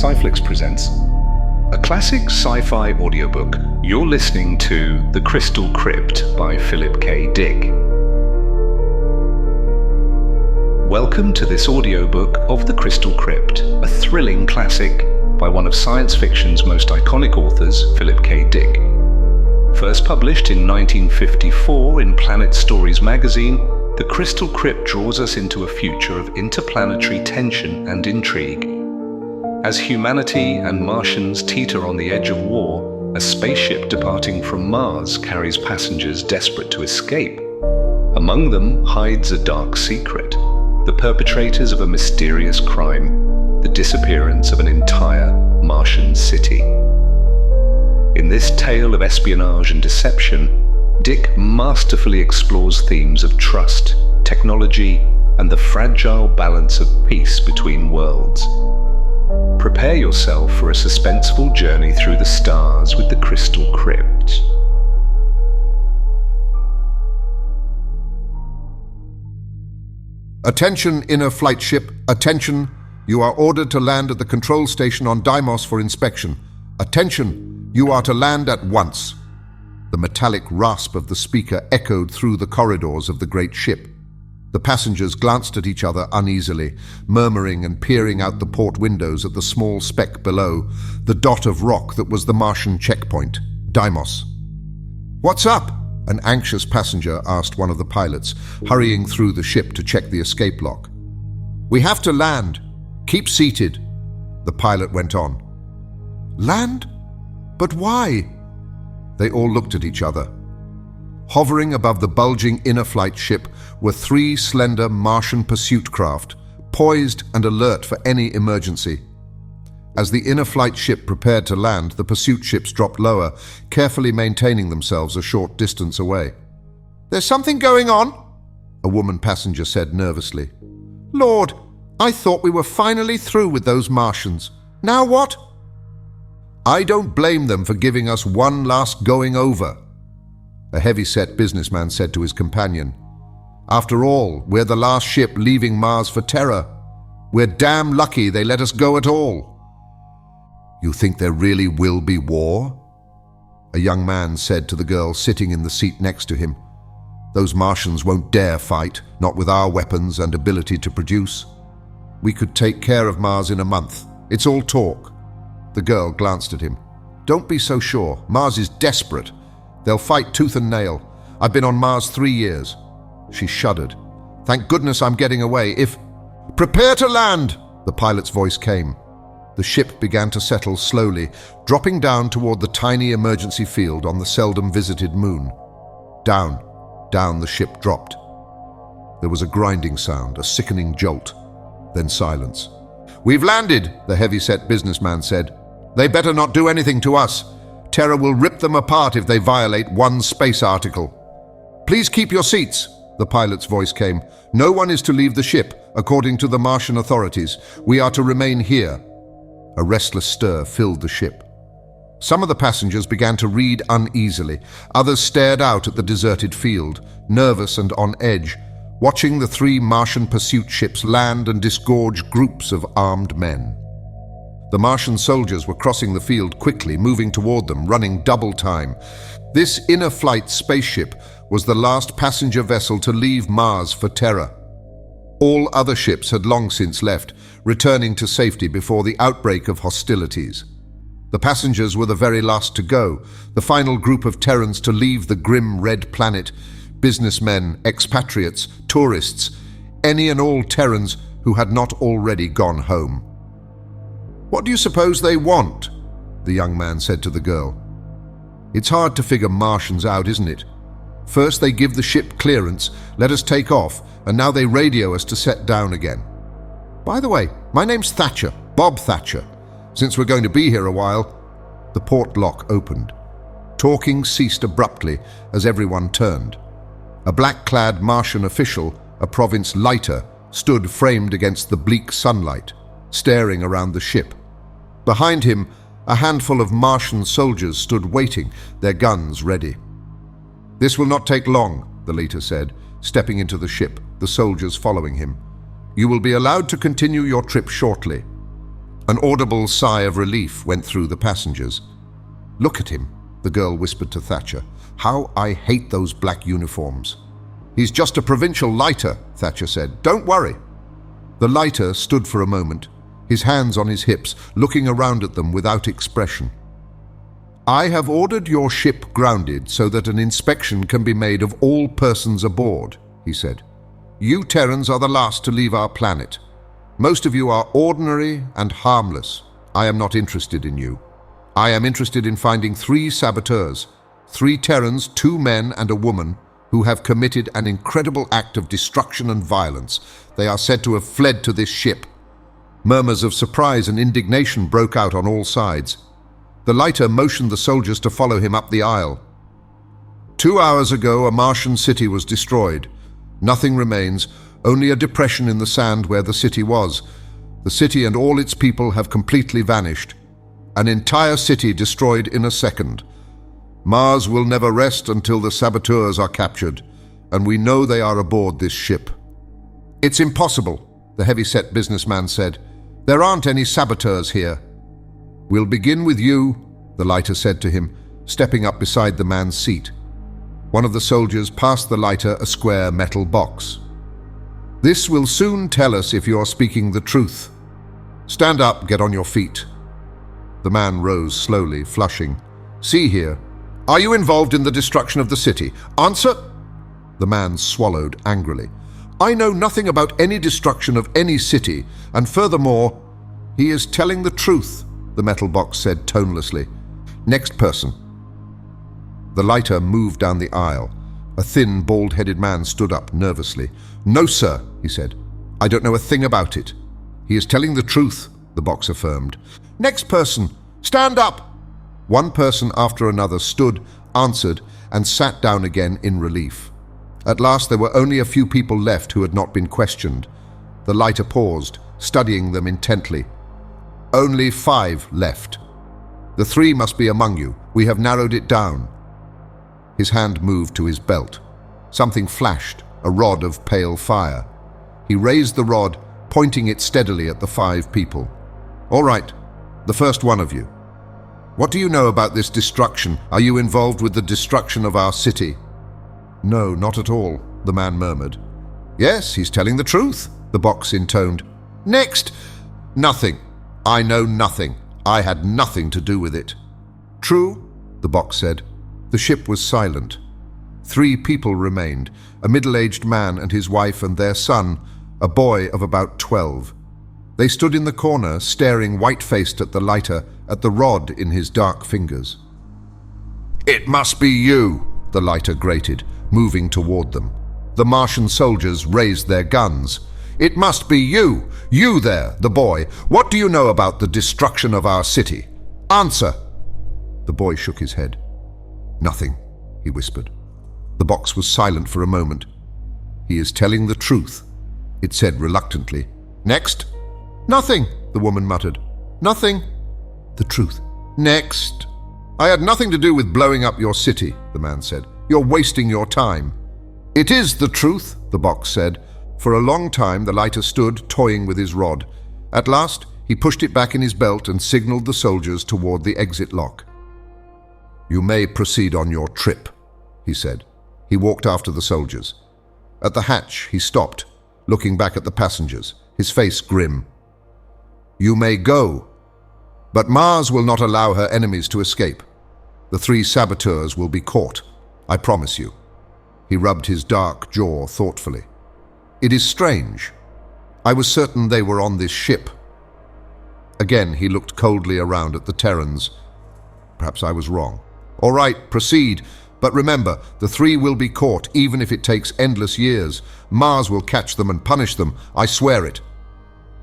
Sci-Flix presents a classic sci-fi audiobook. You're listening to The Crystal Crypt by Philip K. Dick. Welcome to this audiobook of The Crystal Crypt, a thrilling classic by one of science fiction's most iconic authors, Philip K. Dick. First published in 1954 in Planet Stories magazine, The Crystal Crypt draws us into a future of interplanetary tension and intrigue. As humanity and Martians teeter on the edge of war, a spaceship departing from Mars carries passengers desperate to escape. Among them hides a dark secret, the perpetrators of a mysterious crime, the disappearance of an entire Martian city. In this tale of espionage and deception, Dick masterfully explores themes of trust, technology, and the fragile balance of peace between worlds. Prepare yourself for a suspenseful journey through the stars with The Crystal Crypt. Attention, inner flight ship. Attention. You are ordered to land at the control station on Deimos for inspection. Attention. You are to land at once. The metallic rasp of the speaker echoed through the corridors of the great ship. The passengers glanced at each other uneasily, murmuring and peering out the port windows at the small speck below, the dot of rock that was the Martian checkpoint, Deimos. "What's up?" an anxious passenger asked one of the pilots, hurrying through the ship to check the escape lock. "We have to land. Keep seated," the pilot went on. "Land? But why?" They all looked at each other. Hovering above the bulging inner flight ship were three slender Martian pursuit craft, poised and alert for any emergency. As the inner flight ship prepared to land, the pursuit ships dropped lower, carefully maintaining themselves a short distance away. "There's something going on," a woman passenger said nervously. "Lord, I thought we were finally through with those Martians. Now what?" "I don't blame them for giving us one last going over," a heavy-set businessman said to his companion. "After all, we're the last ship leaving Mars for Terra. We're damn lucky they let us go at all." "You think there really will be war?" a young man said to the girl sitting in the seat next to him. "Those Martians won't dare fight, not with our weapons and ability to produce. We could take care of Mars in a month. It's all talk." The girl glanced at him. "Don't be so sure. Mars is desperate. They'll fight tooth and nail. I've been on Mars 3 years. She shuddered. "Thank goodness I'm getting away. If—" "Prepare to land!" the pilot's voice came. The ship began to settle slowly, dropping down toward the tiny emergency field on the seldom visited moon. Down, down the ship dropped. There was a grinding sound, a sickening jolt, then silence. "We've landed," the heavy-set businessman said. "They better not do anything to us. Terra will rip them apart if they violate one space article." "Please keep your seats," the pilot's voice came. "No one is to leave the ship, according to the Martian authorities. We are to remain here." A restless stir filled the ship. Some of the passengers began to read uneasily. Others stared out at the deserted field, nervous and on edge, watching the three Martian pursuit ships land and disgorge groups of armed men. The Martian soldiers were crossing the field quickly, moving toward them, running double time. This inner flight spaceship was the last passenger vessel to leave Mars for Terra. All other ships had long since left, returning to safety before the outbreak of hostilities. The passengers were the very last to go, the final group of Terrans to leave the grim red planet, businessmen, expatriates, tourists, any and all Terrans who had not already gone home. "What do you suppose they want?" the young man said to the girl. "It's hard to figure Martians out, isn't it? First they give the ship clearance, let us take off, and now they radio us to set down again. By the way, my name's Thatcher, Bob Thatcher. Since we're going to be here a while..." The port lock opened. Talking ceased abruptly as everyone turned. A black-clad Martian official, a province lighter, stood framed against the bleak sunlight, staring around the ship. Behind him, a handful of Martian soldiers stood waiting, their guns ready. "This will not take long," the leader said, stepping into the ship, the soldiers following him. "You will be allowed to continue your trip shortly." An audible sigh of relief went through the passengers. "Look at him," the girl whispered to Thatcher. "How I hate those black uniforms." "He's just a provincial lighter," Thatcher said. "Don't worry." The lighter stood for a moment, his hands on his hips, looking around at them without expression. "I have ordered your ship grounded so that an inspection can be made of all persons aboard," he said. "You Terrans are the last to leave our planet. Most of you are ordinary and harmless. I am not interested in you. I am interested in finding 3 saboteurs, 3 Terrans, 2 men and a woman, who have committed an incredible act of destruction and violence. They are said to have fled to this ship." Murmurs of surprise and indignation broke out on all sides. The lighter motioned the soldiers to follow him up the aisle. 2 hours ago, a Martian city was destroyed. Nothing remains, only a depression in the sand where the city was. The city and all its people have completely vanished. An entire city destroyed in a second. Mars will never rest until the saboteurs are captured, and we know they are aboard this ship. "It's impossible," the heavy-set businessman said. "There aren't any saboteurs here." "We'll begin with you," the lighter said to him, stepping up beside the man's seat. One of the soldiers passed the lighter a square metal box. "This will soon tell us if you're speaking the truth. Stand up, get on your feet." The man rose slowly, flushing. "See here. Are you involved in the destruction of the city? Answer!" The man swallowed angrily. "I know nothing about any destruction of any city, and furthermore, he is telling the truth," the metal box said tonelessly. "Next person." The lighter moved down the aisle. A thin, bald-headed man stood up nervously. "No, sir," he said. "I don't know a thing about it." "He is telling the truth," the box affirmed. "Next person. Stand up." One person after another stood, answered, and sat down again in relief. At last there were only a few people left who had not been questioned. The lighter paused, studying them intently. "Only 5 left. The 3 must be among you. We have narrowed it down." His hand moved to his belt. Something flashed, a rod of pale fire. He raised the rod, pointing it steadily at the 5 people. "All right, the first one of you. What do you know about this destruction? Are you involved with the destruction of our city?" "No, not at all," the man murmured. "Yes, he's telling the truth," the box intoned. "Next!" "Nothing. I know nothing. I had nothing to do with it." "True," the box said. The ship was silent. 3 people remained, a middle-aged man and his wife and their son, a boy of about 12. They stood in the corner, staring white-faced at the lighter, at the rod in his dark fingers. "It must be you," the lighter grated, moving toward them. The Martian soldiers raised their guns. "It must be you! You there, the boy! What do you know about the destruction of our city? Answer!" The boy shook his head. "Nothing," he whispered. The box was silent for a moment. "He is telling the truth," it said reluctantly. "Next!" "Nothing," the woman muttered. "Nothing." "The truth." "Next!" "I had nothing to do with blowing up your city," the man said. "You're wasting your time." "It is the truth," the box said. For a long time the lighter stood, toying with his rod. At last he pushed it back in his belt and signaled the soldiers toward the exit lock. "You may proceed on your trip," he said. He walked after the soldiers. At the hatch he stopped, looking back at the passengers, his face grim. "You may go, but Mars will not allow her enemies to escape. The 3 saboteurs will be caught, I promise you." He rubbed his dark jaw thoughtfully. "It is strange. I was certain they were on this ship." Again he looked coldly around at the Terrans. "Perhaps I was wrong. All right, proceed. But remember, the 3 will be caught, even if it takes endless years. Mars will catch them and punish them. I swear it."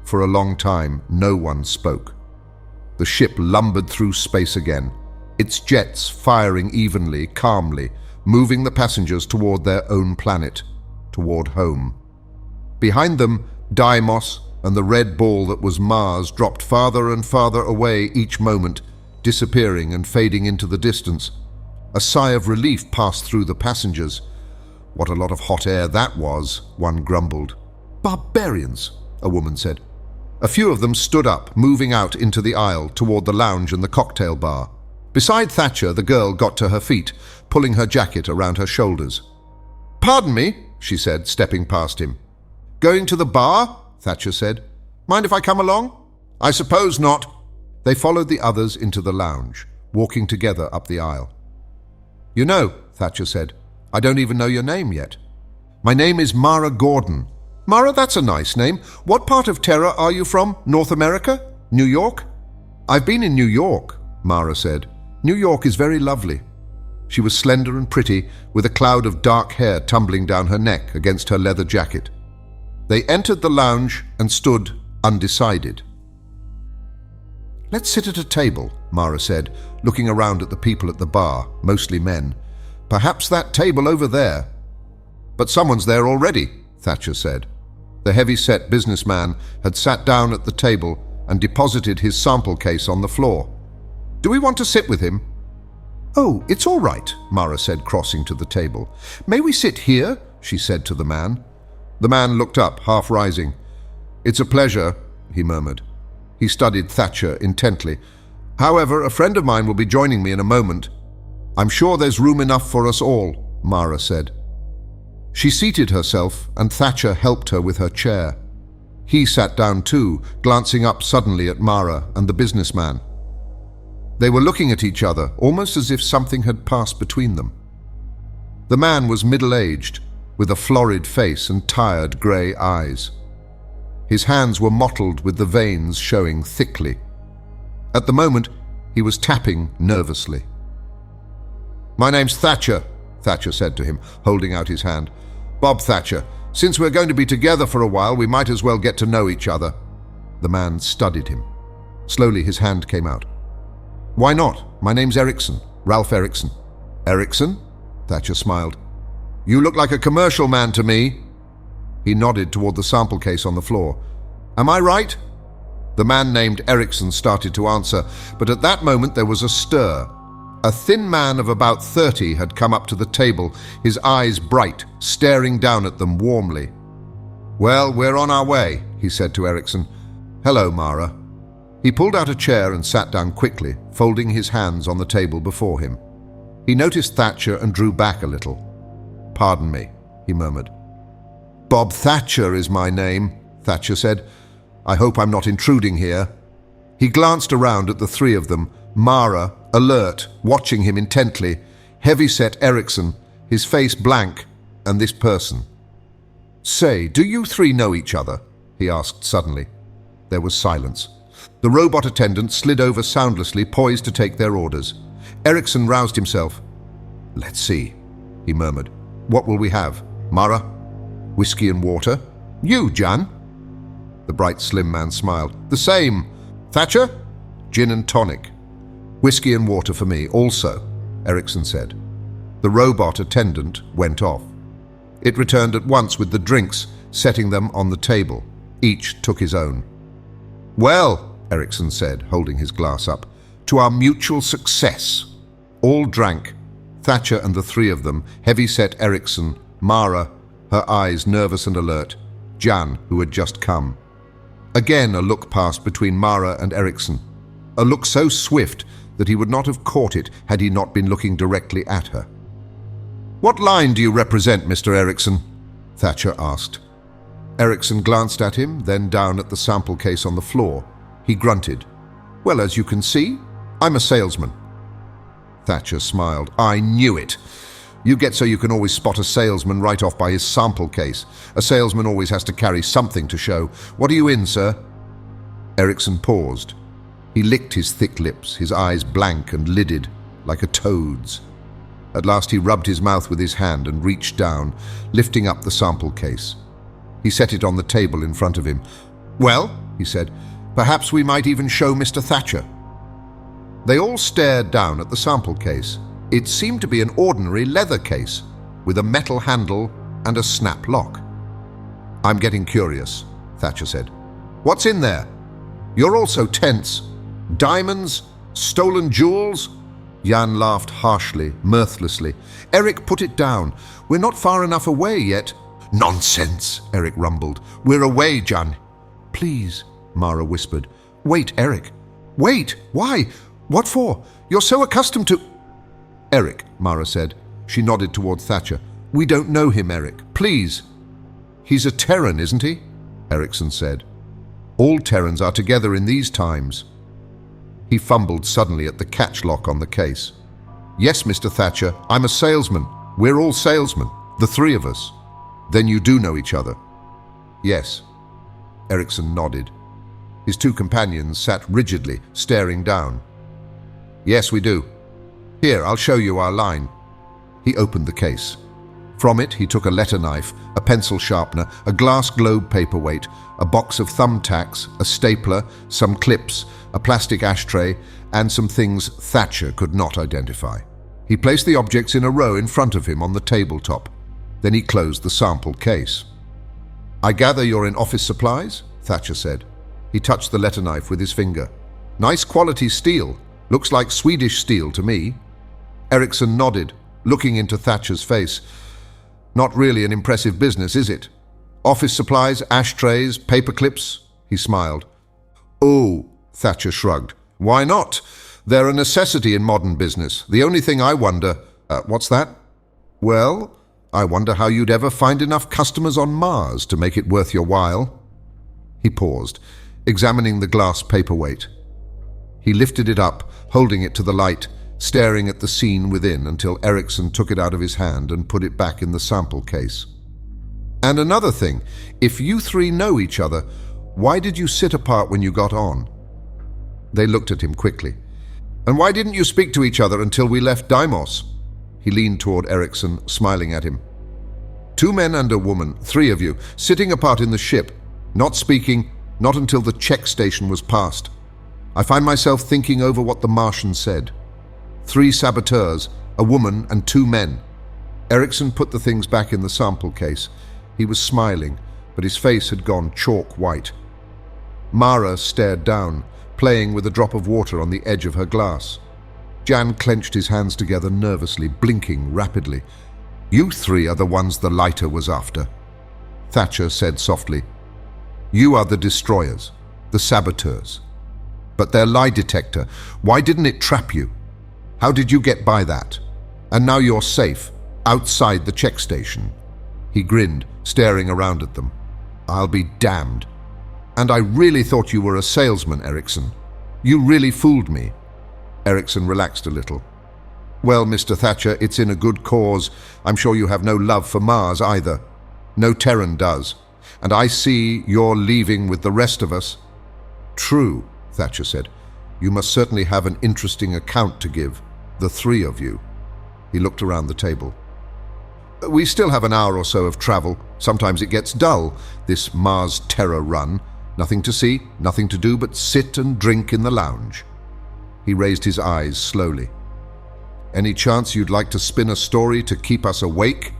For a long time, no one spoke. The ship lumbered through space again, its jets firing evenly, calmly, moving the passengers toward their own planet, toward home. Behind them, Deimos and the red ball that was Mars dropped farther and farther away each moment, disappearing and fading into the distance. A sigh of relief passed through the passengers. "What a lot of hot air that was," one grumbled. "Barbarians," a woman said. A few of them stood up, moving out into the aisle toward the lounge and the cocktail bar. Beside Thatcher, the girl got to her feet, pulling her jacket around her shoulders. "Pardon me," she said, stepping past him. "Going to the bar?" Thatcher said. "Mind if I come along?" "I suppose not." They followed the others into the lounge, walking together up the aisle. "You know," Thatcher said, "I don't even know your name yet." "My name is Mara Gordon." "Mara, that's a nice name. What part of Terra are you from? North America? New York?" "I've been in New York," Mara said. "New York is very lovely." She was slender and pretty, with a cloud of dark hair tumbling down her neck against her leather jacket. They entered the lounge and stood undecided. "Let's sit at a table," Mara said, looking around at the people at the bar, mostly men. "Perhaps that table over there." "But someone's there already," Thatcher said. The heavy-set businessman had sat down at the table and deposited his sample case on the floor. "Do we want to sit with him?" "Oh, it's all right," Mara said, crossing to the table. "May we sit here?" she said to the man. The man looked up, half rising. "It's a pleasure," he murmured. He studied Thatcher intently. "However, a friend of mine will be joining me in a moment." "I'm sure there's room enough for us all," Mara said. She seated herself, and Thatcher helped her with her chair. He sat down too, glancing up suddenly at Mara and the businessman. They were looking at each other, almost as if something had passed between them. The man was middle-aged, with a florid face and tired grey eyes. His hands were mottled with the veins showing thickly. At the moment, he was tapping nervously. "My name's Thatcher," Thatcher said to him, holding out his hand. "Bob Thatcher. Since we're going to be together for a while, we might as well get to know each other." The man studied him. Slowly his hand came out. "Why not? My name's Erickson, Ralph Erickson." "Erickson?" Thatcher smiled. "You look like a commercial man to me." He nodded toward the sample case on the floor. "Am I right?" The man named Erickson started to answer, but at that moment there was a stir. A thin man of about 30 had come up to the table, his eyes bright, staring down at them warmly. "Well, we're on our way," he said to Erickson. "Hello, Mara." He pulled out a chair and sat down quickly, folding his hands on the table before him. He noticed Thatcher and drew back a little. "Pardon me," he murmured. "Bob Thatcher is my name," Thatcher said. "I hope I'm not intruding here." He glanced around at the three of them, Mara, alert, watching him intently, heavy-set Erickson, his face blank, and this person. "Say, do you three know each other?" he asked suddenly. There was silence. The robot attendant slid over soundlessly, poised to take their orders. Erickson roused himself. "Let's see," he murmured. "What will we have? Mara? Whiskey and water? You, Jan?" The bright, slim man smiled. "The same. Thatcher? Gin and tonic." "Whiskey and water for me, also," Erickson said. The robot attendant went off. It returned at once with the drinks, setting them on the table. Each took his own. "Well," Erickson said, holding his glass up, "to our mutual success." All drank. Thatcher and the three of them, heavy-set Erickson, Mara, her eyes nervous and alert, Jan, who had just come. Again a look passed between Mara and Erickson, a look so swift that he would not have caught it had he not been looking directly at her. "What line do you represent, Mr. Erickson?" Thatcher asked. Erickson glanced at him, then down at the sample case on the floor. He grunted. "Well, as you can see, I'm a salesman." Thatcher smiled. "I knew it. You get so you can always spot a salesman right off by his sample case. A salesman always has to carry something to show. What are you in, sir?" Erickson paused. He licked his thick lips, his eyes blank and lidded, like a toad's. At last he rubbed his mouth with his hand and reached down, lifting up the sample case. He set it on the table in front of him. "Well," he said, "perhaps we might even show Mr. Thatcher." They all stared down at the sample case. It seemed to be an ordinary leather case, with a metal handle and a snap lock. "I'm getting curious," Thatcher said. "What's in there? You're all so tense. Diamonds? Stolen jewels?" Jan laughed harshly, mirthlessly. "Eric, put it down. We're not far enough away yet." "Nonsense," Eric rumbled. "We're away, Jan." "Please," Mara whispered. "Wait, Eric. Wait! Why? What for? You're so accustomed to—" "Eric," Mara said. She nodded toward Thatcher. "We don't know him, Eric. Please." "He's a Terran, isn't he?" Erickson said. "All Terrans are together in these times." He fumbled suddenly at the catch lock on the case. "Yes, Mr. Thatcher, I'm a salesman. We're all salesmen, the three of us." "Then you do know each other?" "Yes." Erickson nodded. His two companions sat rigidly, staring down. "Yes, we do. Here, I'll show you our line." He opened the case. From it, he took a letter knife, a pencil sharpener, a glass globe paperweight, a box of thumbtacks, a stapler, some clips, a plastic ashtray, and some things Thatcher could not identify. He placed the objects in a row in front of him on the tabletop. Then he closed the sample case. "I gather you're in office supplies?" Thatcher said. He touched the letter knife with his finger. "Nice quality steel. Looks like Swedish steel to me." Erickson nodded, looking into Thatcher's face. "Not really an impressive business, is it? Office supplies, ashtrays, paper clips?" He smiled. "Oh," Thatcher shrugged. "Why not? They're a necessity in modern business. The only thing I wonder—" "What's that?" "Well, I wonder how you'd ever find enough customers on Mars to make it worth your while." He paused, examining the glass paperweight. He lifted it up, holding it to the light, staring at the scene within until Erickson took it out of his hand and put it back in the sample case. "And another thing, if you three know each other, why did you sit apart when you got on?" They looked at him quickly. "And why didn't you speak to each other until we left Deimos?" He leaned toward Erickson, smiling at him. "2 men and a woman, 3 of you, sitting apart in the ship, not speaking, not until the check station was passed. I find myself thinking over what the Martian said. 3 saboteurs, a woman and 2 men. Erickson put the things back in the sample case. He was smiling, but his face had gone chalk white. Mara stared down, playing with a drop of water on the edge of her glass. Jan clenched his hands together nervously, blinking rapidly. "You 3 are the ones the lighter was after." Thatcher said softly, "You are the destroyers, the saboteurs. But their lie detector, why didn't it trap you? How did you get by that? And now you're safe, outside the check station." He grinned, staring around at them. "I'll be damned. And I really thought you were a salesman, Erickson. You really fooled me." Erickson relaxed a little. "Well, Mr. Thatcher, it's in a good cause. I'm sure you have no love for Mars either. No Terran does. And I see you're leaving with the rest of us." "True," Thatcher said. "You must certainly have an interesting account to give, the 3 of you." He looked around the table. "We still have an hour or so of travel. Sometimes it gets dull, this Mars Terror run. Nothing to see, nothing to do but sit and drink in the lounge." He raised his eyes slowly. "Any chance you'd like to spin a story to keep us awake?"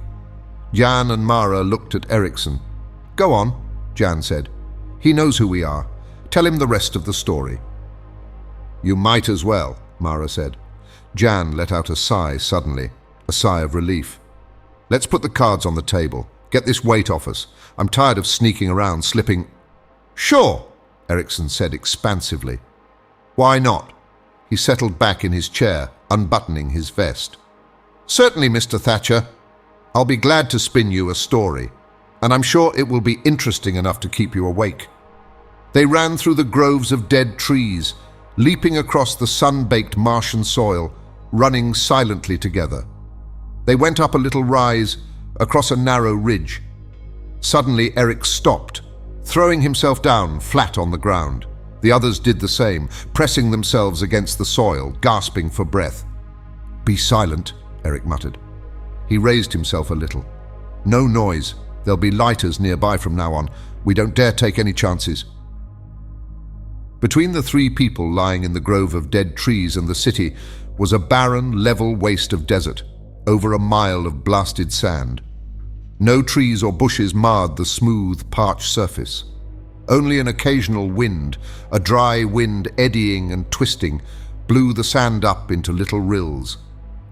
Jan and Mara looked at Erickson. "Go on," Jan said. "He knows who we are. Tell him the rest of the story." "You might as well," Mara said. Jan let out a sigh suddenly, a sigh of relief. "Let's put the cards on the table. Get this weight off us. I'm tired of sneaking around, slipping—" "Sure," Erickson said expansively. "Why not?" He settled back in his chair, unbuttoning his vest. "Certainly, Mr. Thatcher. I'll be glad to spin you a story, and I'm sure it will be interesting enough to keep you awake." They ran through the groves of dead trees, leaping across the sun-baked Martian soil, running silently together. They went up a little rise, across a narrow ridge. Suddenly, Eric stopped, throwing himself down flat on the ground. The others did the same, pressing themselves against the soil, gasping for breath. "Be silent," Eric muttered. He raised himself a little. "No noise. There'll be lighters nearby from now on. We don't dare take any chances." Between the 3 people lying in the grove of dead trees and the city was a barren, level waste of desert, over a mile of blasted sand. No trees or bushes marred the smooth, parched surface. Only an occasional wind, a dry wind eddying and twisting, blew the sand up into little rills.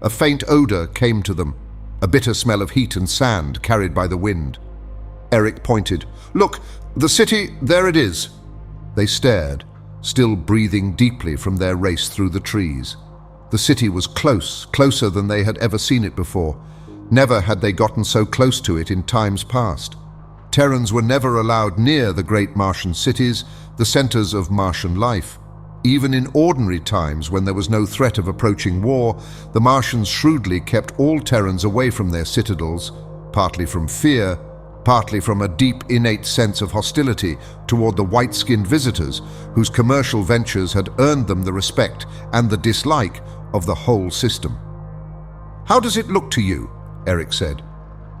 A faint odor came to them, a bitter smell of heat and sand carried by the wind. Eric pointed. "Look, the city, there it is." They stared, still breathing deeply from their race through the trees. The city was close, closer than they had ever seen it before. Never had they gotten so close to it in times past. Terrans were never allowed near the great Martian cities, the centers of Martian life. Even in ordinary times, when there was no threat of approaching war, the Martians shrewdly kept all Terrans away from their citadels, partly from fear, partly from a deep innate sense of hostility toward the white-skinned visitors whose commercial ventures had earned them the respect and the dislike of the whole system. "How does it look to you?" Eric said.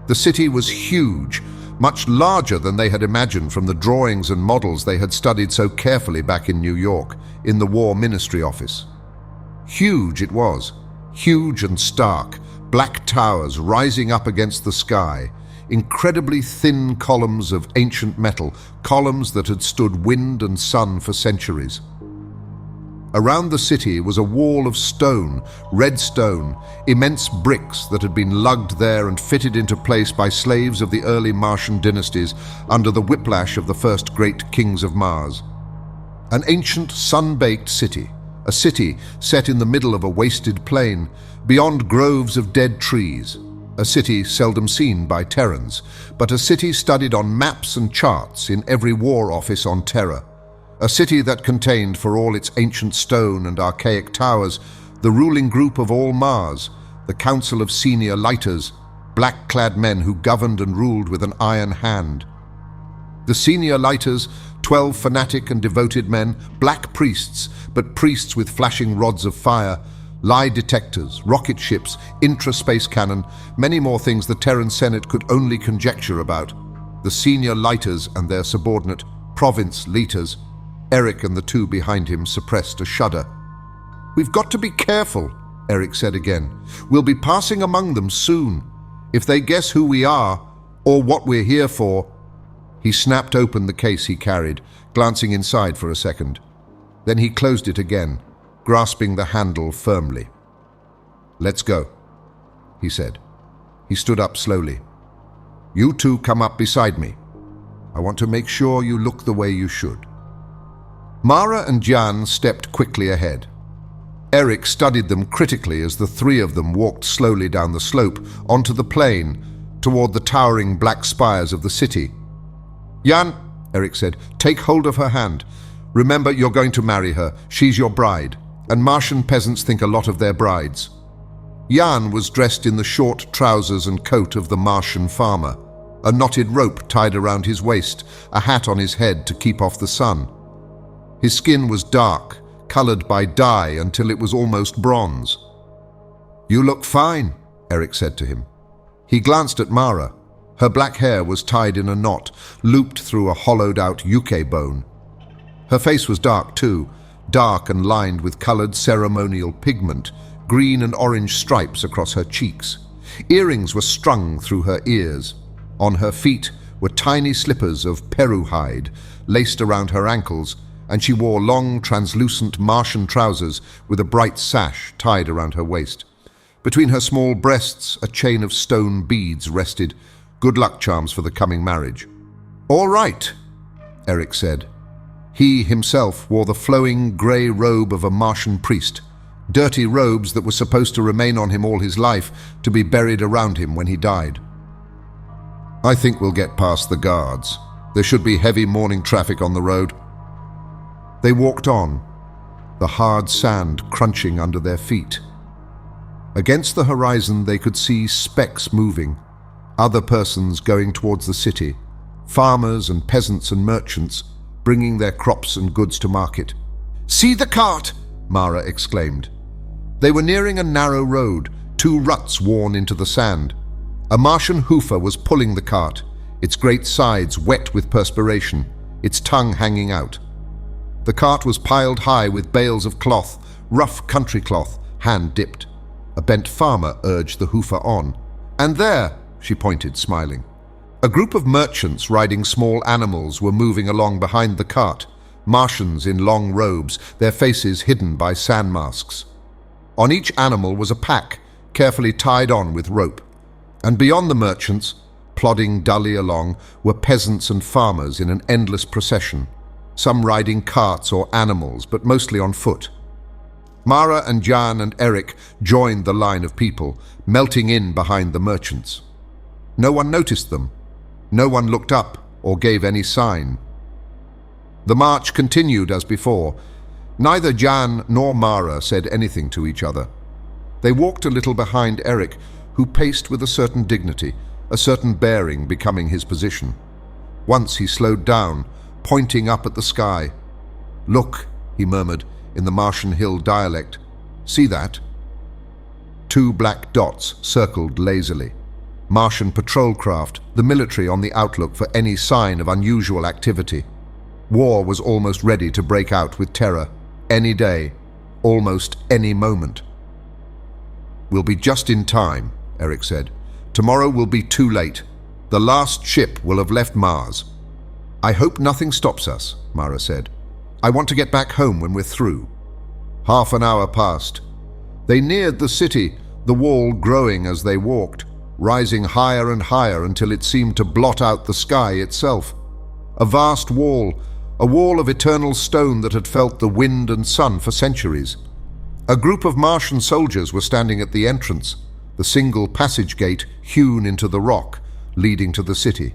The city was huge, much larger than they had imagined from the drawings and models they had studied so carefully back in New York, in the War Ministry office. Huge it was, huge and stark, black towers rising up against the sky, incredibly thin columns of ancient metal, columns that had stood wind and sun for centuries. Around the city was a wall of stone, red stone, immense bricks that had been lugged there and fitted into place by slaves of the early Martian dynasties under the whiplash of the first great kings of Mars. An ancient, sun-baked city, a city set in the middle of a wasted plain, beyond groves of dead trees, a city seldom seen by Terrans, but a city studied on maps and charts in every war office on Terra. A city that contained, for all its ancient stone and archaic towers, the ruling group of all Mars, the Council of Senior Lighters, black-clad men who governed and ruled with an iron hand. The Senior Lighters, 12 fanatic and devoted men, black priests, but priests with flashing rods of fire, lie detectors, rocket ships, intra-space cannon, many more things the Terran Senate could only conjecture about. The Senior Lighters and their subordinate, Province Leiters. Eric and the two behind him suppressed a shudder. "We've got to be careful," Eric said again. "We'll be passing among them soon. If they guess who we are, or what we're here for—" He snapped open the case he carried, glancing inside for a second. Then he closed it again, grasping the handle firmly. "Let's go," he said. He stood up slowly. "You two come up beside me. I want to make sure you look the way you should." Mara and Jan stepped quickly ahead. Eric studied them critically as the three of them walked slowly down the slope onto the plain toward the towering black spires of the city. "Jan," Eric said, "take hold of her hand. Remember, you're going to marry her. She's your bride, and Martian peasants think a lot of their brides." Jan was dressed in the short trousers and coat of the Martian farmer, a knotted rope tied around his waist, a hat on his head to keep off the sun. His skin was dark, colored by dye until it was almost bronze. "You look fine," Eric said to him. He glanced at Mara. Her black hair was tied in a knot, looped through a hollowed-out yuke bone. Her face was dark too, dark and lined with colored ceremonial pigment, green and orange stripes across her cheeks. Earrings were strung through her ears. On her feet were tiny slippers of Peru hide, laced around her ankles, and she wore long, translucent Martian trousers with a bright sash tied around her waist. Between her small breasts, a chain of stone beads rested, good luck charms for the coming marriage. "All right," Eric said. He himself wore the flowing grey robe of a Martian priest, dirty robes that were supposed to remain on him all his life, to be buried around him when he died. "I think we'll get past the guards. There should be heavy morning traffic on the road." They walked on, the hard sand crunching under their feet. Against the horizon they could see specks moving, other persons going towards the city, farmers and peasants and merchants, bringing their crops and goods to market. "See the cart!" Mara exclaimed. They were nearing a narrow road, two ruts worn into the sand. A Martian hoofer was pulling the cart, its great sides wet with perspiration, its tongue hanging out. The cart was piled high with bales of cloth, rough country cloth, hand-dipped. A bent farmer urged the hoofer on. "And there," she pointed, smiling. A group of merchants riding small animals were moving along behind the cart, Martians in long robes, their faces hidden by sand masks. On each animal was a pack, carefully tied on with rope. And beyond the merchants, plodding dully along, were peasants and farmers in an endless procession. some riding carts or animals, but mostly on foot. Mara and Jan and Eric joined the line of people, melting in behind the merchants. No one noticed them. No one looked up or gave any sign. The march continued as before. Neither Jan nor Mara said anything to each other. They walked a little behind Eric, who paced with a certain dignity, a certain bearing becoming his position. Once he slowed down, pointing up at the sky. "Look," he murmured in the Martian Hill dialect. "See that?" 2 black dots circled lazily. Martian patrol craft, the military on the outlook for any sign of unusual activity. War was almost ready to break out with terror. Any day, almost any moment. "We'll be just in time," Eric said. "Tomorrow will be too late. The last ship will have left Mars." "I hope nothing stops us," Mara said. "I want to get back home when we're through." Half an hour passed. They neared the city, the wall growing as they walked, rising higher and higher until it seemed to blot out the sky itself. A vast wall, a wall of eternal stone that had felt the wind and sun for centuries. A group of Martian soldiers were standing at the entrance, the single passage gate hewn into the rock, leading to the city.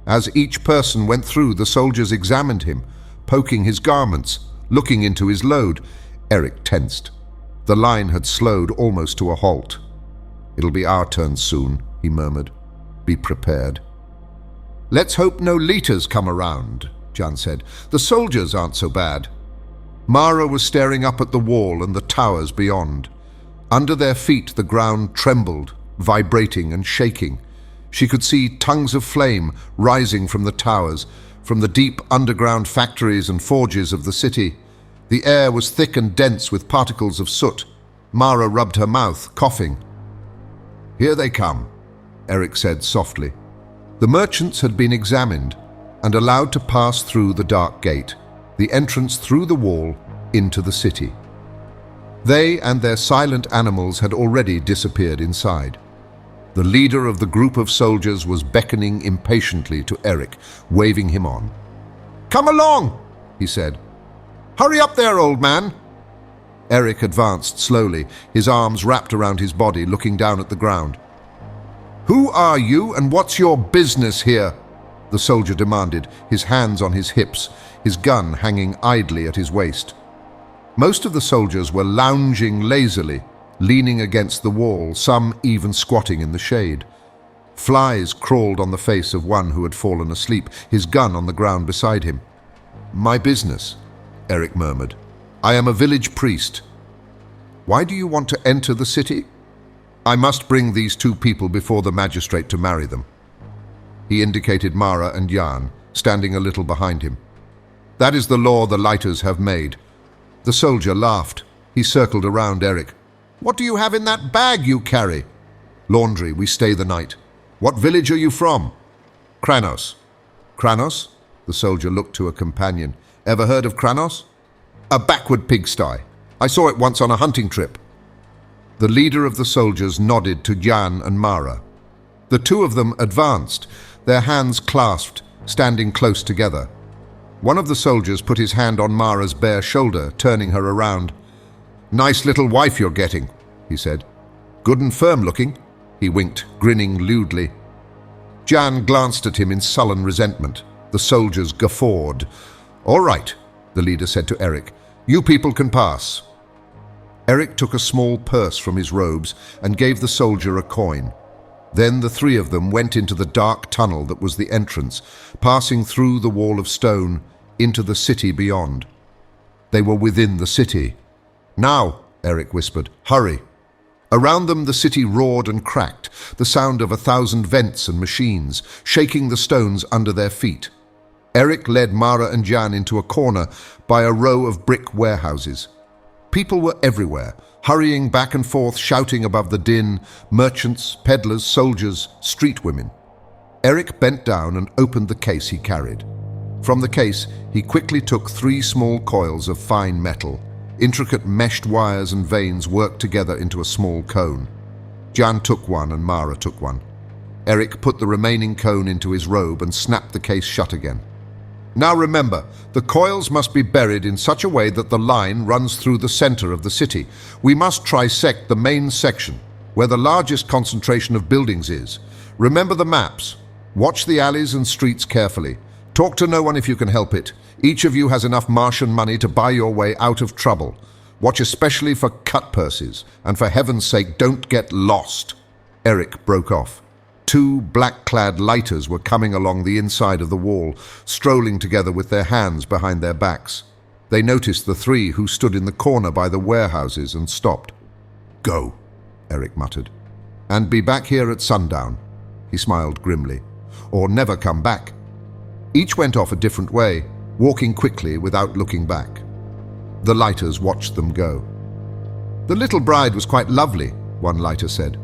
As each person went through, the soldiers examined him, poking his garments, looking into his load. Eric tensed. The line had slowed almost to a halt. "It'll be our turn soon," he murmured. "Be prepared." "Let's hope no Leeters come around," Jan said. "The soldiers aren't so bad." Mara was staring up at the wall and the towers beyond. Under their feet the ground trembled, vibrating and shaking. She could see tongues of flame rising from the towers, from the deep underground factories and forges of the city. The air was thick and dense with particles of soot. Mara rubbed her mouth, coughing. "Here they come," Eric said softly. The merchants had been examined and allowed to pass through the dark gate, the entrance through the wall into the city. They and their silent animals had already disappeared inside. The leader of the group of soldiers was beckoning impatiently to Eric, waving him on. "Come along," he said. "Hurry up there, old man." Eric advanced slowly, his arms wrapped around his body, looking down at the ground. "Who are you and what's your business here?" the soldier demanded, his hands on his hips, his gun hanging idly at his waist. Most of the soldiers were lounging lazily, leaning against the wall, some even squatting in the shade. Flies crawled on the face of one who had fallen asleep, his gun on the ground beside him. "My business," Eric murmured. "I am a village priest." "Why do you want to enter the city?" "I must bring these 2 people before the magistrate to marry them." He indicated Mara and Jan, standing a little behind him. "That is the law the Lighters have made." The soldier laughed. He circled around Eric. "What do you have in that bag you carry?" "Laundry. We stay the night." "What village are you from?" "Kranos." "Kranos?" The soldier looked to a companion. "Ever heard of Kranos?" "A backward pigsty. I saw it once on a hunting trip." The leader of the soldiers nodded to Jan and Mara. The 2 of them advanced, their hands clasped, standing close together. One of the soldiers put his hand on Mara's bare shoulder, turning her around. "Nice little wife you're getting," he said. "Good and firm looking," he winked, grinning lewdly. Jan glanced at him in sullen resentment. The soldiers guffawed. "All right," the leader said to Eric. "You people can pass." Eric took a small purse from his robes and gave the soldier a coin. Then the 3 of them went into the dark tunnel that was the entrance, passing through the wall of stone into the city beyond. They were within the city. "Now," Eric whispered, "hurry." Around them the city roared and cracked, the sound of 1,000 vents and machines, shaking the stones under their feet. Eric led Mara and Jan into a corner by a row of brick warehouses. People were everywhere, hurrying back and forth, shouting above the din, merchants, peddlers, soldiers, street women. Eric bent down and opened the case he carried. From the case, he quickly took 3 small coils of fine metal. Intricate meshed wires and veins worked together into a small cone. Jan took one and Mara took one. Eric put the remaining cone into his robe and snapped the case shut again. Now remember, the coils must be buried in such a way that the line runs through the center of the city. We must trisect the main section, where the largest concentration of buildings is. Remember the maps. Watch the alleys and streets carefully. Talk to no one if you can help it. Each of you has enough Martian money to buy your way out of trouble. Watch especially for cut purses, and for heaven's sake, don't get lost. Eric broke off. Two black-clad lighters were coming along the inside of the wall, strolling together with their hands behind their backs. They noticed the three who stood in the corner by the warehouses and stopped. "Go," Eric muttered. "And be back here at sundown," he smiled grimly, "or never come back." Each went off a different way, walking quickly without looking back. The lighters watched them go. "The little bride was quite lovely," one lighter said.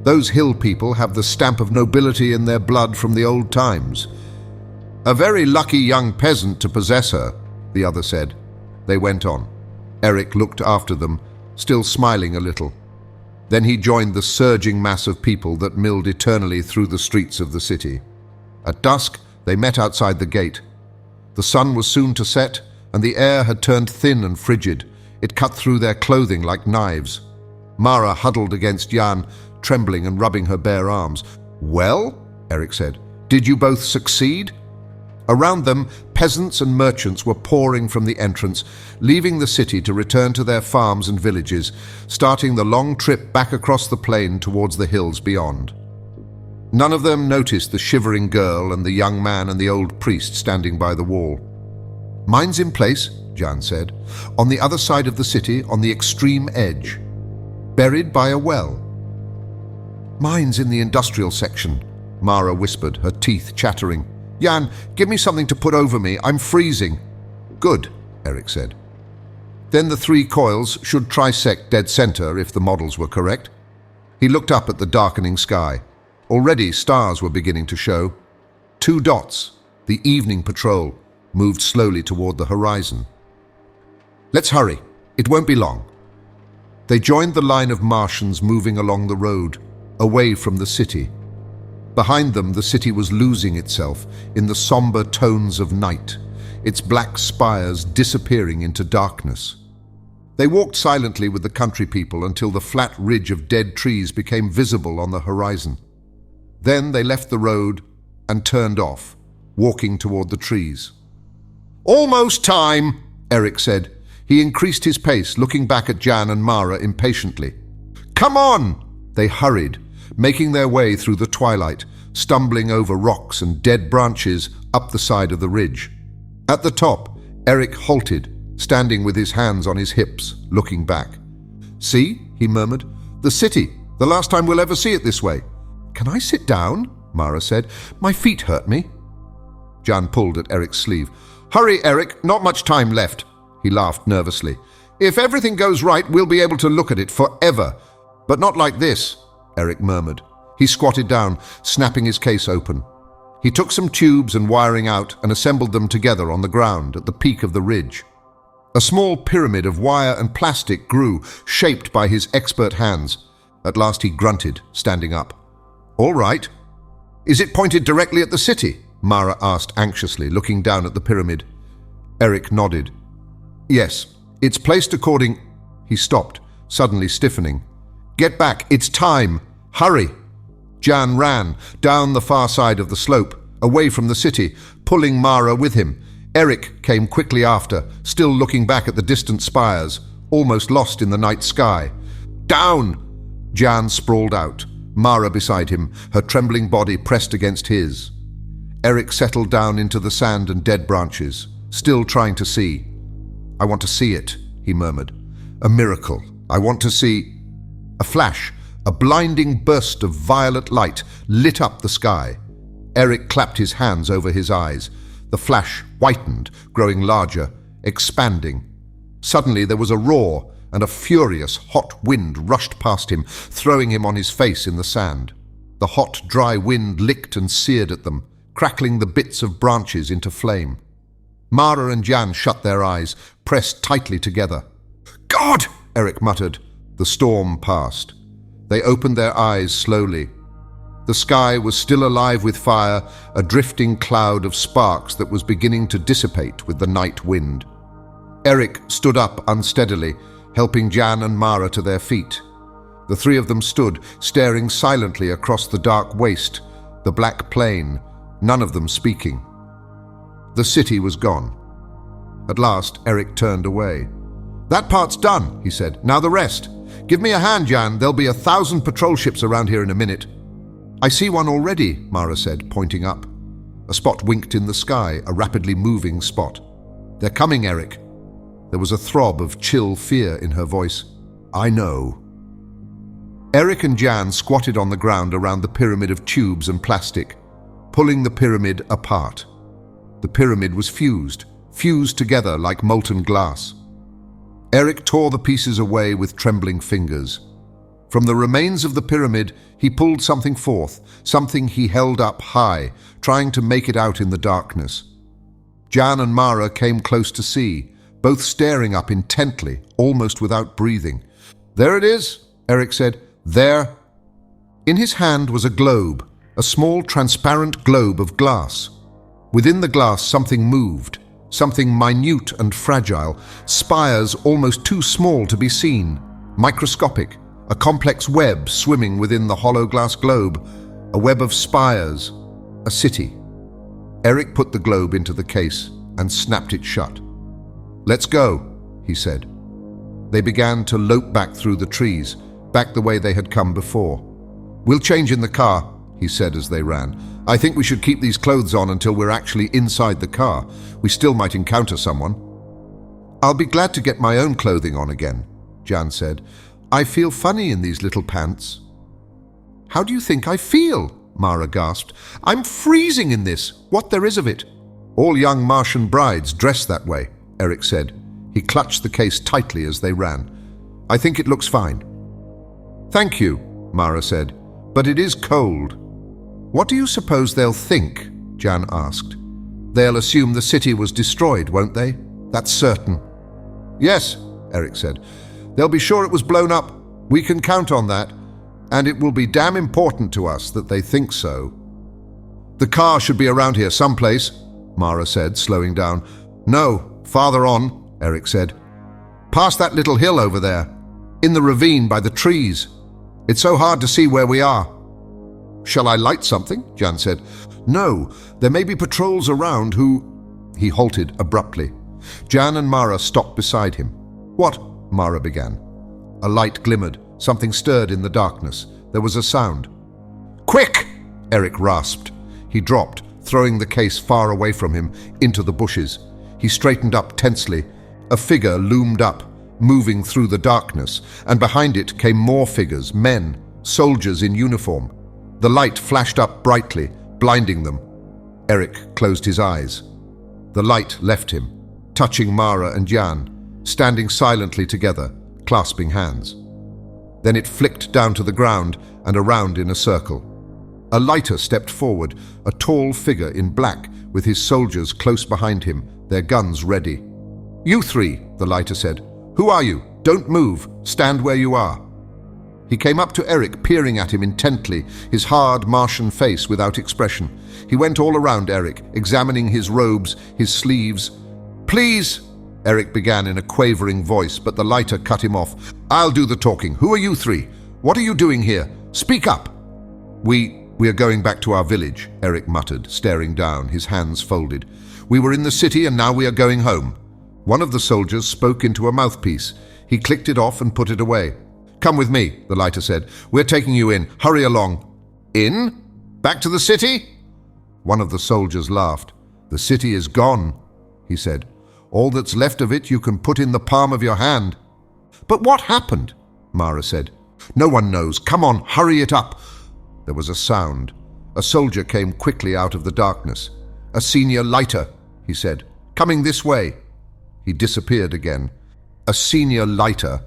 "Those hill people have the stamp of nobility in their blood from the old times." "A very lucky young peasant to possess her," the other said. They went on. Eric looked after them, still smiling a little. Then he joined the surging mass of people that milled eternally through the streets of the city. At dusk, they met outside the gate. The sun was soon to set, and the air had turned thin and frigid. It cut through their clothing like knives. Mara huddled against Jan, trembling and rubbing her bare arms. "Well," Eric said, "did you both succeed?" Around them, peasants and merchants were pouring from the entrance, leaving the city to return to their farms and villages, starting the long trip back across the plain towards the hills beyond. None of them noticed the shivering girl and the young man and the old priest standing by the wall. "Mine's in place," Jan said, "on the other side of the city, on the extreme edge. Buried by a well." "Mine's in the industrial section," Mara whispered, her teeth chattering. "Jan, give me something to put over me. I'm freezing." "Good," Eric said. Then the three coils should trisect dead center if the models were correct. He looked up at the darkening sky. Already stars were beginning to show. Two dots, the evening patrol, moved slowly toward the horizon. "Let's hurry. It won't be long." They joined the line of Martians moving along the road, away from the city. Behind them, the city was losing itself in the somber tones of night, its black spires disappearing into darkness. They walked silently with the country people until the flat ridge of dead trees became visible on the horizon. Then they left the road and turned off, walking toward the trees. "Almost time," Eric said. He increased his pace, looking back at Jan and Mara impatiently. "Come on!" They hurried, making their way through the twilight, stumbling over rocks and dead branches up the side of the ridge. At the top, Eric halted, standing with his hands on his hips, looking back. "See," he murmured, "the city. The last time we'll ever see it this way." "Can I sit down?" Mara said. "My feet hurt me." Jan pulled at Eric's sleeve. "Hurry, Eric, not much time left." He laughed nervously. "If everything goes right, we'll be able to look at it forever. But not like this," Eric murmured. He squatted down, snapping his case open. He took some tubes and wiring out and assembled them together on the ground at the peak of the ridge. A small pyramid of wire and plastic grew, shaped by his expert hands. At last he grunted, standing up. "All right." "Is it pointed directly at the city?" Mara asked anxiously, looking down at the pyramid. Eric nodded. "Yes, it's placed according—" He stopped, suddenly stiffening. "Get back, it's time! Hurry!" Jan ran down the far side of the slope, away from the city, pulling Mara with him. Eric came quickly after, still looking back at the distant spires, almost lost in the night sky. "Down!" Jan sprawled out, Mara beside him, her trembling body pressed against his. Eric settled down into the sand and dead branches, still trying to see. "I want to see it," he murmured. "A miracle. I want to see—" A flash, a blinding burst of violet light lit up the sky. Eric clapped his hands over his eyes. The flash whitened, growing larger, expanding. Suddenly there was a roar, and a furious, hot wind rushed past him, throwing him on his face in the sand. The hot, dry wind licked and seared at them, crackling the bits of branches into flame. Mara and Jan shut their eyes, pressed tightly together. "God!" Eric muttered. The storm passed. They opened their eyes slowly. The sky was still alive with fire, a drifting cloud of sparks that was beginning to dissipate with the night wind. Eric stood up unsteadily, helping Jan and Mara to their feet. The three of them stood, staring silently across the dark waste, the black plain, none of them speaking. The city was gone. At last, Eric turned away. "That part's done," he said. "Now the rest. Give me a hand, Jan. There'll be 1,000 patrol ships around here in a minute." "I see one already," Mara said, pointing up. A spot winked in the sky, a rapidly moving spot. "They're coming, Eric." There was a throb of chill fear in her voice. "I know." Eric and Jan squatted on the ground around the pyramid of tubes and plastic, pulling the pyramid apart. The pyramid was fused together like molten glass. Eric tore the pieces away with trembling fingers. From the remains of the pyramid, he pulled something forth, something he held up high, trying to make it out in the darkness. Jan and Mara came close to see, both staring up intently, almost without breathing. "There it is," Eric said. "There." In his hand was a globe, a small transparent globe of glass. Within the glass something moved, something minute and fragile, spires almost too small to be seen, microscopic, a complex web swimming within the hollow glass globe, a web of spires, a city. Eric put the globe into the case and snapped it shut. "Let's go," he said. They began to lope back through the trees, back the way they had come before. "We'll change in the car," he said as they ran. "I think we should keep these clothes on until we're actually inside the car. We still might encounter someone." "I'll be glad to get my own clothing on again," Jan said. "I feel funny in these little pants." "How do you think I feel?" Mara gasped. "I'm freezing in this, what there is of it." "All young Martian brides dress that way," Eric said. He clutched the case tightly as they ran. "I think it looks fine." "Thank you," Mara said, "but it is cold." "What do you suppose they'll think?" Jan asked. "They'll assume the city was destroyed, won't they? That's certain." "Yes," Eric said. "They'll be sure it was blown up. We can count on that. And it will be damn important to us that they think so." "The car should be around here someplace," Mara said, slowing down. "No, farther on," Eric said. "Past that little hill over there. In the ravine by the trees. It's so hard to see where we are." "Shall I light something?" Jan said. "No, there may be patrols around who—" He halted abruptly. Jan and Mara stopped beside him. "What?" Mara began. A light glimmered. Something stirred in the darkness. There was a sound. "Quick!" Eric rasped. He dropped, throwing the case far away from him, into the bushes. He straightened up tensely. A figure loomed up, moving through the darkness, and behind it came more figures, men, soldiers in uniform. The light flashed up brightly, blinding them. Eric closed his eyes. The light left him, touching Mara and Jan, standing silently together, clasping hands. Then it flicked down to the ground and around in a circle. A lighter stepped forward, a tall figure in black with his soldiers close behind him, their guns ready. "You three," the lighter said. "Who are you? Don't move. Stand where you are." He came up to Eric, peering at him intently, his hard Martian face without expression. He went all around Eric, examining his robes, his sleeves. "Please," Eric began in a quavering voice, but the lighter cut him off. "I'll do the talking. Who are you three? What are you doing here? Speak up." We are going back to our village," Eric muttered, staring down, his hands folded. "We were in the city and now we are going home." One of the soldiers spoke into a mouthpiece. He clicked it off and put it away. "Come with me," the lighter said. "We're taking you in. Hurry along." "In? Back to the city?" One of the soldiers laughed. "The city is gone," he said. "All that's left of it you can put in the palm of your hand." "But what happened?" Mara said. "No one knows. Come on, hurry it up." There was a sound. A soldier came quickly out of the darkness. "A senior lighter," he said. "Coming this way." He disappeared again. A senior lighter.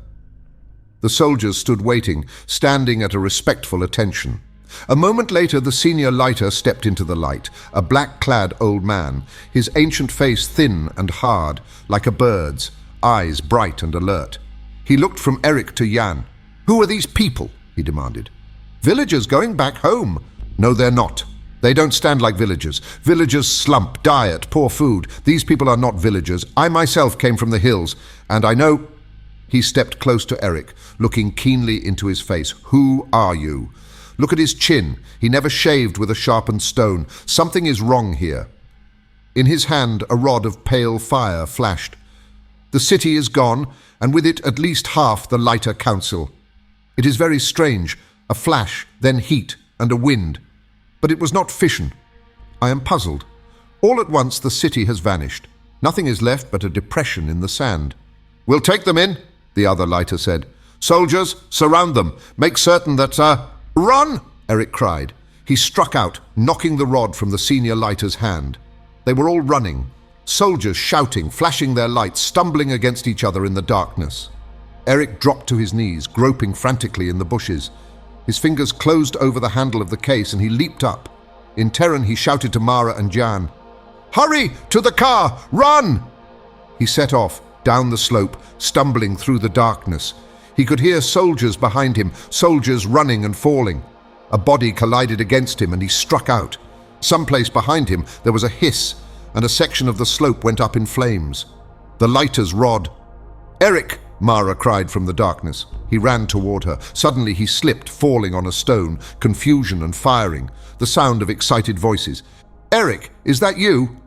The soldiers stood waiting, standing at a respectful attention. A moment later, the senior lighter stepped into the light, a black-clad old man, his ancient face thin and hard, like a bird's, eyes bright and alert. He looked from Eric to Jan. "Who are these people?" he demanded. "Villagers going back home," No, they're not. They don't stand like villagers. Villagers slump, diet, poor food. These people are not villagers. I myself came from the hills, and I know—" He stepped close to Eric, looking keenly into his face. "Who are you? Look at his chin. He never shaved with a sharpened stone. Something is wrong here." In his hand, a rod of pale fire flashed. "The city is gone, and with it at least half the lighter council. It is very strange. A flash, then heat, and a wind. But it was not fission. I am puzzled. All at once the city has vanished. Nothing is left but a depression in the sand." "We'll take them in," the other lighter said. "Soldiers, surround them. Make certain that—" "Run!" Eric cried. He struck out, knocking the rod from the senior lighter's hand. They were all running, soldiers shouting, flashing their lights, stumbling against each other in the darkness. Eric dropped to his knees, groping frantically in the bushes. His fingers closed over the handle of the case and he leaped up. In Terran, he shouted to Mara and Jan, "Hurry! To the car! Run!" He set off, down the slope, stumbling through the darkness. He could hear soldiers behind him, soldiers running and falling. A body collided against him and he struck out. Someplace behind him there was a hiss, and a section of the slope went up in flames. The lighter's rod— "Eric!" Mara cried from the darkness. He ran toward her. Suddenly he slipped, falling on a stone, confusion and firing, the sound of excited voices. "Eric, is that you?"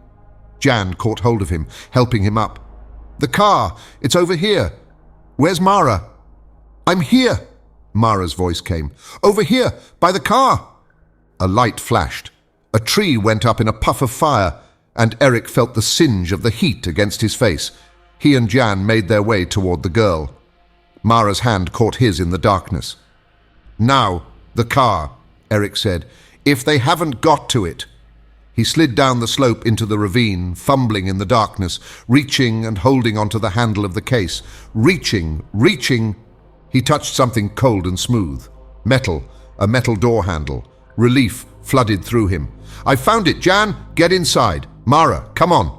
Jan caught hold of him, helping him up. "The car! It's over here! Where's Mara?" "I'm here!" Mara's voice came. "Over here, by the car!" A light flashed. A tree went up in a puff of fire, and Eric felt the singe of the heat against his face. He and Jan made their way toward the girl. Mara's hand caught his in the darkness. "Now, the car," Eric said. "If they haven't got to it." He slid down the slope into the ravine, fumbling in the darkness, reaching and holding onto the handle of the case. Reaching. He touched something cold and smooth. Metal, a metal door handle. Relief flooded through him. "I found it, Jan! Get inside! Mara, come on!"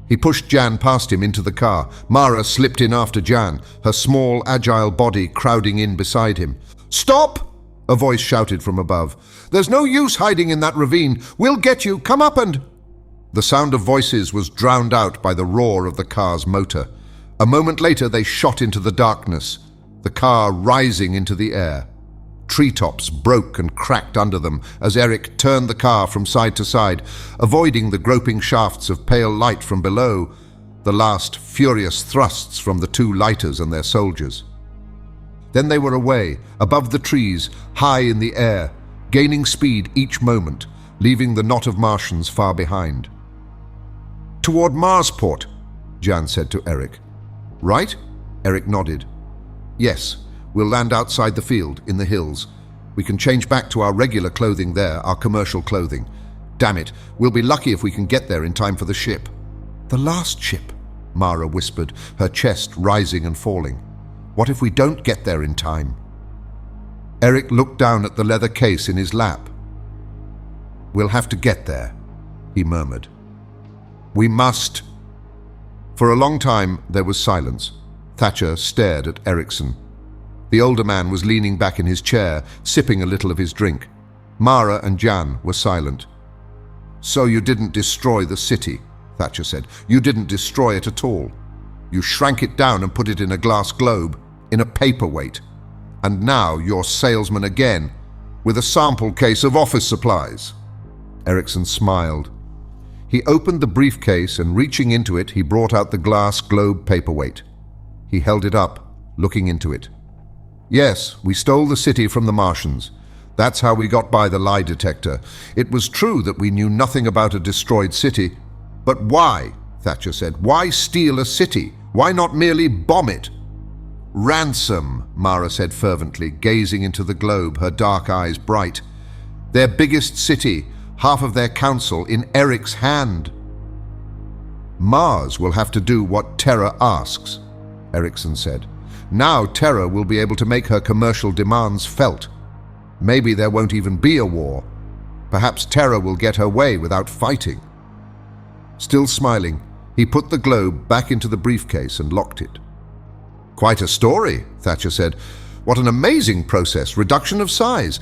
He pushed Jan past him into the car. Mara slipped in after Jan, her small, agile body crowding in beside him. "Stop!" a voice shouted from above. "There's no use hiding in that ravine. We'll get you. Come up and—" The sound of voices was drowned out by the roar of the car's motor. A moment later they shot into the darkness, the car rising into the air. Treetops broke and cracked under them as Eric turned the car from side to side, avoiding the groping shafts of pale light from below, the last furious thrusts from the two lighters and their soldiers. Then they were away, above the trees, high in the air, gaining speed each moment, leaving the knot of Martians far behind. "Toward Marsport," Jan said to Eric. "Right?" Eric nodded. "Yes. We'll land outside the field, in the hills. We can change back to our regular clothing there, our commercial clothing. Damn it, we'll be lucky if we can get there in time for the ship." "The last ship," Mara whispered, her chest rising and falling. "What if we don't get there in time?" Eric looked down at the leather case in his lap. "We'll have to get there," he murmured. "We must." For a long time there was silence. Thatcher stared at Erickson. The older man was leaning back in his chair, sipping a little of his drink. Mara and Jan were silent. "So you didn't destroy the city," Thatcher said. "You didn't destroy it at all. You shrank it down and put it in a glass globe, in a paperweight. And now you're salesman again, with a sample case of office supplies." Erickson smiled. He opened the briefcase and reaching into it, he brought out the glass globe paperweight. He held it up, looking into it. "Yes, we stole the city from the Martians. That's how we got by the lie detector. It was true that we knew nothing about a destroyed city. But why?" Thatcher said. "Why steal a city? Why not merely bomb it?" "Ransom," Mara said fervently, gazing into the globe, her dark eyes bright. "Their biggest city, half of their council, in Eric's hand." "Mars will have to do what Terra asks," Erickson said. "Now Terra will be able to make her commercial demands felt. Maybe there won't even be a war. Perhaps Terra will get her way without fighting." Still smiling, he put the globe back into the briefcase and locked it. "Quite a story," Thatcher said. "What an amazing process, reduction of size.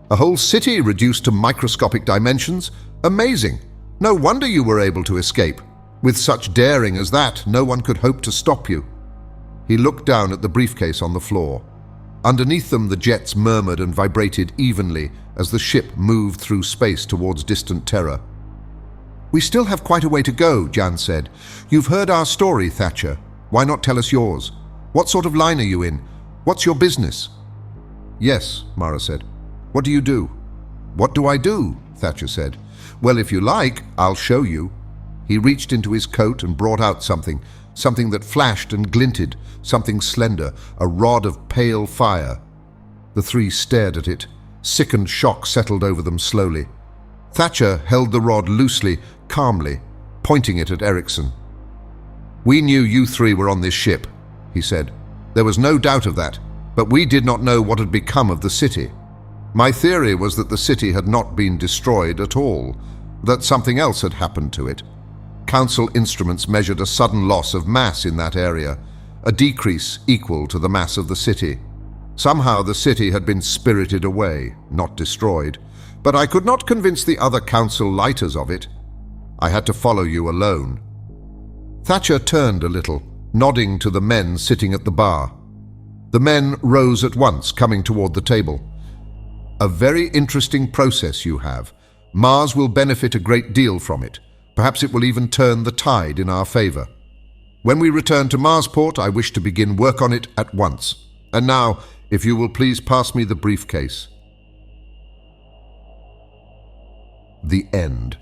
A whole city reduced to microscopic dimensions? Amazing! No wonder you were able to escape. With such daring as that, no one could hope to stop you." He looked down at the briefcase on the floor. Underneath them, the jets murmured and vibrated evenly as the ship moved through space towards distant Terra. "We still have quite a way to go," Jan said. "You've heard our story, Thatcher. Why not tell us yours? What sort of line are you in? What's your business?" "Yes," Mara said. "What do you do?" "What do I do?" Thatcher said. "Well, if you like, I'll show you." He reached into his coat and brought out something that flashed and glinted, something slender, a rod of pale fire. The three stared at it. Sickened shock settled over them slowly. Thatcher held the rod loosely, calmly, pointing it at Erickson. "We knew you three were on this ship," he said. "There was no doubt of that, but we did not know what had become of the city. My theory was that the city had not been destroyed at all, that something else had happened to it. Council instruments measured a sudden loss of mass in that area, a decrease equal to the mass of the city. Somehow the city had been spirited away, not destroyed, but I could not convince the other council lighters of it. I had to follow you alone." Thatcher turned a little, nodding to the men sitting at the bar. The men rose at once, coming toward the table. "A very interesting process you have. Mars will benefit a great deal from it. Perhaps it will even turn the tide in our favor. When we return to Marsport, I wish to begin work on it at once. And now, if you will please pass me the briefcase." The end.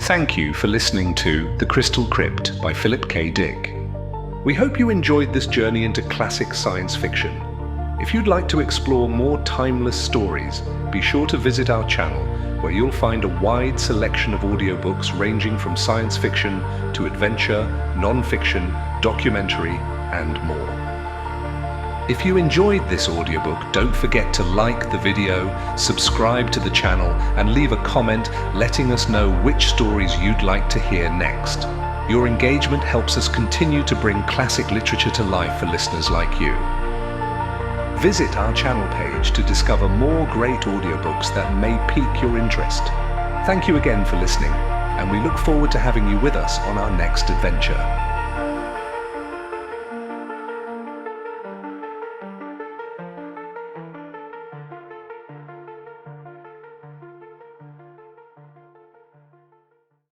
Thank you for listening to The Crystal Crypt by Philip K. Dick. We hope you enjoyed this journey into classic science fiction. If you'd like to explore more timeless stories, be sure to visit our channel, where you'll find a wide selection of audiobooks ranging from science fiction to adventure, non-fiction, documentary, and more. If you enjoyed this audiobook, don't forget to like the video, subscribe to the channel, and leave a comment letting us know which stories you'd like to hear next. Your engagement helps us continue to bring classic literature to life for listeners like you. Visit our channel page to discover more great audiobooks that may pique your interest. Thank you again for listening, and we look forward to having you with us on our next adventure.